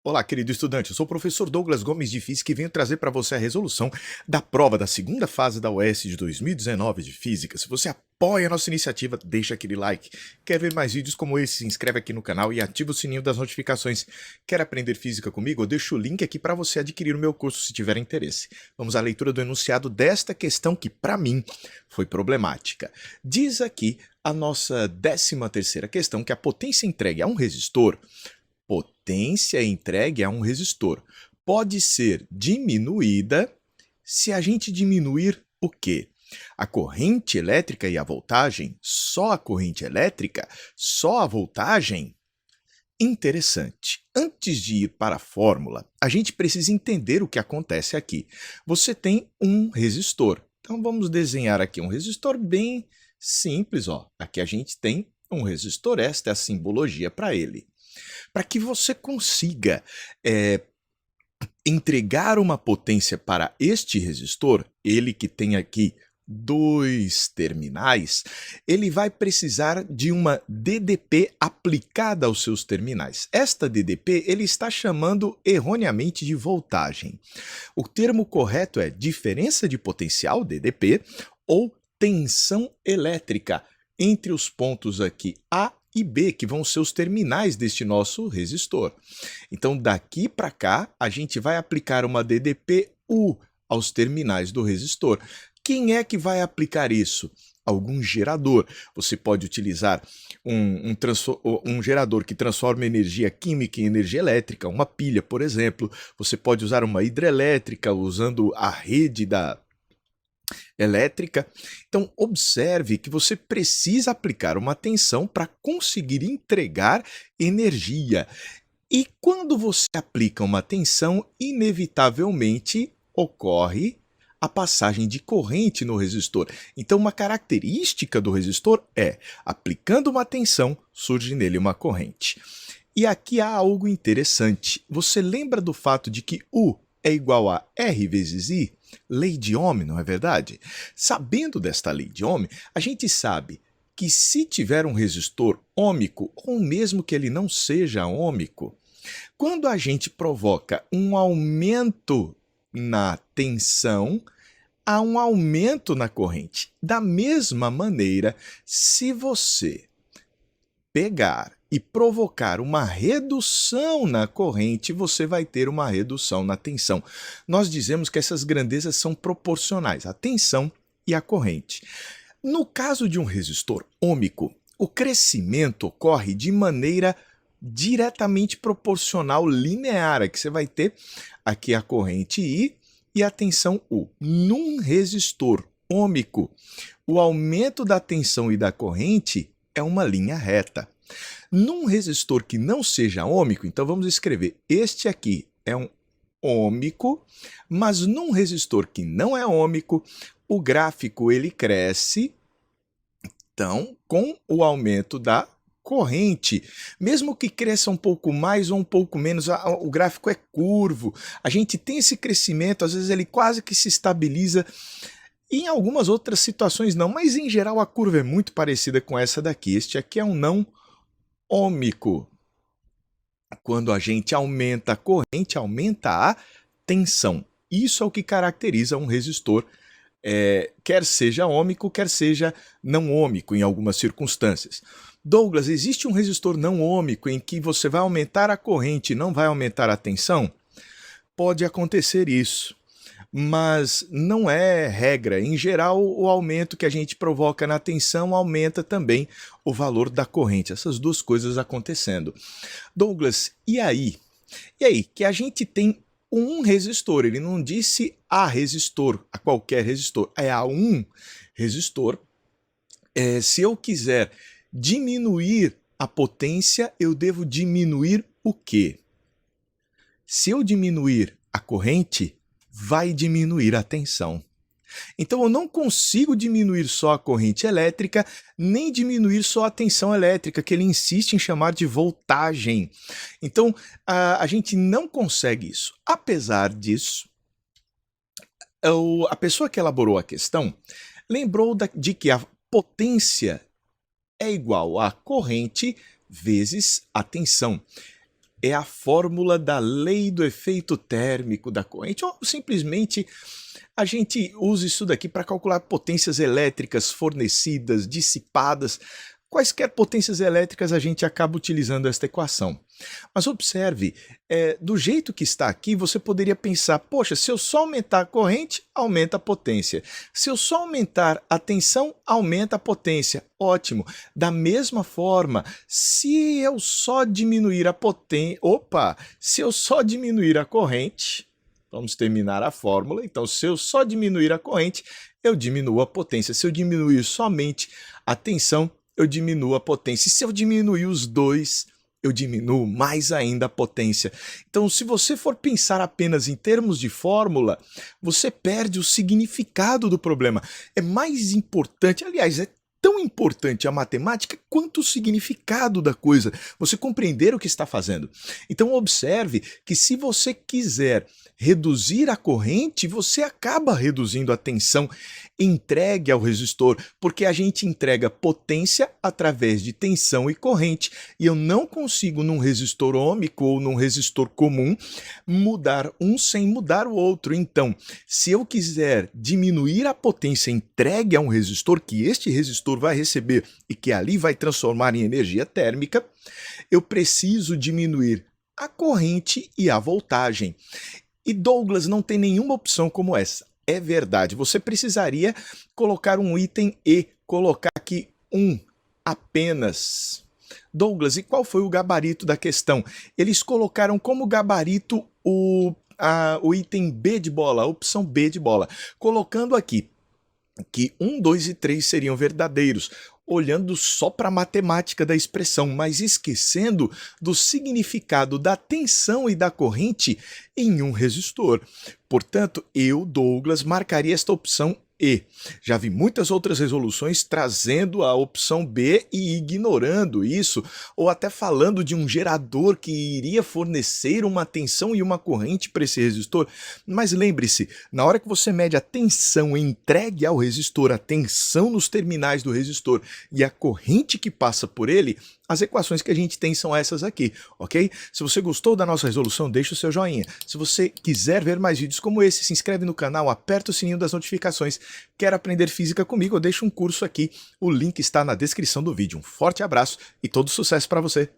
Olá, querido estudante. Eu sou o professor Douglas Gomes de Física e venho trazer para você a resolução da prova da segunda fase da UES de 2019 de Física. Se você apoia a nossa iniciativa, deixa aquele like. Quer ver mais vídeos como esse? Se inscreve aqui no canal e ativa o sininho das notificações. Quer aprender física comigo? Eu deixo o link aqui para você adquirir o meu curso se tiver interesse. Vamos à leitura do enunciado desta questão que, para mim, foi problemática. Diz aqui a nossa 13ª questão que a potência entregue a um resistor pode ser diminuída se a gente diminuir o quê? A corrente elétrica e a voltagem? Só a corrente elétrica? Só a voltagem? Interessante. Antes de ir para a fórmula, a gente precisa entender o que acontece aqui. Você tem um resistor. Então vamos desenhar aqui um resistor bem simples. Aqui a gente tem um resistor, esta é a simbologia para ele. Para que você consiga entregar uma potência para este resistor, ele que tem aqui dois terminais, ele vai precisar de uma DDP aplicada aos seus terminais. Esta DDP ele está chamando erroneamente de voltagem. O termo correto é diferença de potencial, DDP, ou tensão elétrica entre os pontos aqui A e B, que vão ser os terminais deste nosso resistor. Então, daqui para cá, a gente vai aplicar uma DDP-U aos terminais do resistor. Quem é que vai aplicar isso? Algum gerador. Você pode utilizar um gerador que transforma energia química em energia elétrica, uma pilha, por exemplo. Você pode usar uma hidrelétrica usando a rede elétrica. Então, observe que você precisa aplicar uma tensão para conseguir entregar energia. E quando você aplica uma tensão, inevitavelmente ocorre a passagem de corrente no resistor. Então, uma característica do resistor é, aplicando uma tensão, surge nele uma corrente. E aqui há algo interessante. Você lembra do fato de que U é igual a R vezes I? Lei de Ohm, não é verdade? Sabendo desta lei de Ohm, a gente sabe que se tiver um resistor ôhmico, ou mesmo que ele não seja ôhmico, quando a gente provoca um aumento na tensão, há um aumento na corrente. Da mesma maneira, se você pegar e provocar uma redução na corrente, você vai ter uma redução na tensão. Nós dizemos que essas grandezas são proporcionais, a tensão e a corrente. No caso de um resistor ôhmico, o crescimento ocorre de maneira diretamente proporcional linear, que você vai ter aqui a corrente I e a tensão U. Num resistor ôhmico, o aumento da tensão e da corrente é uma linha reta. Num resistor que não seja ôhmico, então vamos escrever, este aqui é um ôhmico, mas num resistor que não é ôhmico, o gráfico ele cresce, então, com o aumento da corrente. Mesmo que cresça um pouco mais ou um pouco menos, o gráfico é curvo, a gente tem esse crescimento, às vezes ele quase que se estabiliza. Em algumas outras situações não, mas em geral a curva é muito parecida com essa daqui. Este aqui é um não ôhmico. Quando a gente aumenta a corrente, aumenta a tensão. Isso é o que caracteriza um resistor, quer seja ôhmico, quer seja não ôhmico em algumas circunstâncias. Douglas, existe um resistor não ôhmico em que você vai aumentar a corrente e não vai aumentar a tensão? Pode acontecer isso, mas não é regra. Em geral, o aumento que a gente provoca na tensão aumenta também o valor da corrente. Essas duas coisas acontecendo. Douglas, e aí? E aí, que a gente tem um resistor, ele não disse a resistor, a qualquer resistor, é a um resistor. Se eu quiser diminuir a potência, eu devo diminuir o quê? Se eu diminuir a corrente, vai diminuir a tensão. Então eu não consigo diminuir só a corrente elétrica, nem diminuir só a tensão elétrica, que ele insiste em chamar de voltagem. Então a gente não consegue isso. Apesar disso, a pessoa que elaborou a questão lembrou de que a potência é igual a corrente vezes a tensão. é a fórmula da lei do efeito térmico da corrente, ou simplesmente a gente usa isso daqui para calcular potências elétricas fornecidas, dissipadas. Quaisquer potências elétricas a gente acaba utilizando esta equação. Mas observe, do jeito que está aqui, você poderia pensar, poxa, se eu só aumentar a corrente, aumenta a potência. Se eu só aumentar a tensão, aumenta a potência. Ótimo. Da mesma forma, se eu só diminuir a potência... Opa! Se eu só diminuir a corrente... Vamos terminar a fórmula. Então, se eu só diminuir a corrente, eu diminuo a potência. Se eu diminuir somente a tensão, eu diminuo a potência. E se eu diminuir os dois, eu diminuo mais ainda a potência. Então, se você for pensar apenas em termos de fórmula, você perde o significado do problema. É mais importante, aliás, é tão importante a matemática quanto o significado da coisa, você compreender o que está fazendo. Então observe que se você quiser reduzir a corrente, você acaba reduzindo a tensão entregue ao resistor, porque a gente entrega potência através de tensão e corrente, e eu não consigo num resistor ôhmico ou num resistor comum mudar um sem mudar o outro. Então, se eu quiser diminuir a potência entregue a um resistor, que este resistor vai receber e que ali vai transformar em energia térmica, eu preciso diminuir a corrente e a voltagem. E Douglas, não tem nenhuma opção como essa. É verdade, você precisaria colocar um item E, colocar aqui um apenas. Douglas, e qual foi o gabarito da questão? Eles colocaram como gabarito o item B de bola, a opção B de bola, colocando aqui que 1, 2 e 3 seriam verdadeiros, olhando só para a matemática da expressão, mas esquecendo do significado da tensão e da corrente em um resistor. Portanto, eu, Douglas, marcaria esta opção E. Já vi muitas outras resoluções trazendo a opção B e ignorando isso, ou até falando de um gerador que iria fornecer uma tensão e uma corrente para esse resistor. Mas lembre-se, na hora que você mede a tensão entregue ao resistor, a tensão nos terminais do resistor e a corrente que passa por ele, as equações que a gente tem são essas aqui, ok? Se você gostou da nossa resolução, deixa o seu joinha. Se você quiser ver mais vídeos como esse, se inscreve no canal, aperta o sininho das notificações. Quer aprender física comigo? Eu deixo um curso aqui, o link está na descrição do vídeo. Um forte abraço e todo sucesso para você!